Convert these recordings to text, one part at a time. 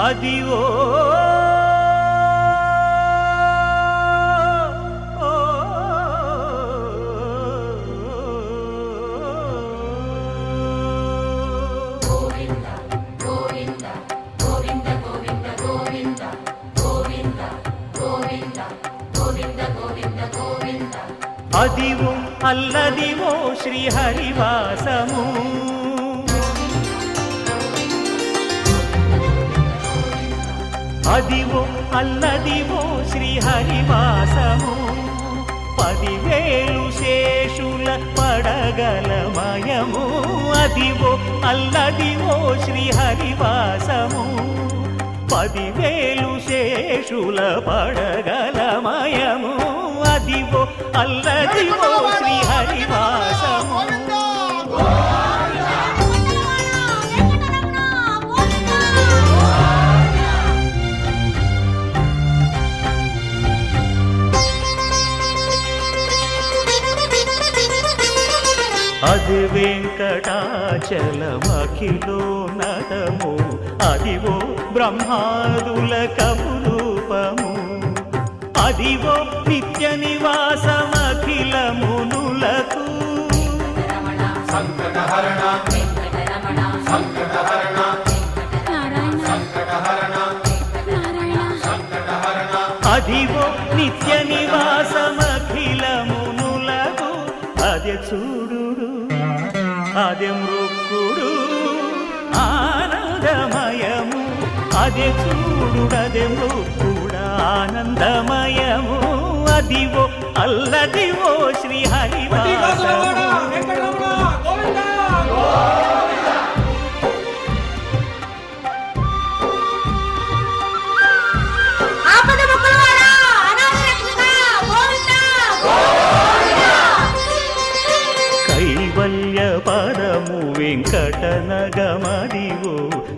అదివో అదివో అల్లదివో శ్రీహరివాసము అదివో అల్లదివో శ్రీహరివాసము 10,000 శేషుల పడగలమయము అదివో అల్లదివో శ్రీహరివాసము 10,000 శేషుల పడగలమయము అదివో అల్లదివో శ్రీహరివాసము అది వెంకటాచలమఖిలోన్నతము అదివో బ్రహ్మాదుల కపురూపము అదివో నిత్య నివాసమఖిల మునులకు సంకటహరణ సంకటహరణ సంకటహరణ సంకటహరణ అదివో నిత్య నివాసమఖిల మునులకు అదే చూడు అదే మృక్కుడు ఆనందమయము అదే చూడుడదే మృక్కుడు ఆనందమయము అదివో అల్లదివో శ్రీహరివాసము కైవల్య పదము వెంకటనగమదివో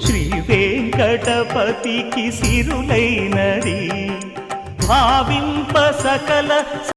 శ్రీ వెంకటపతికి సిరులైనది భావింప సకల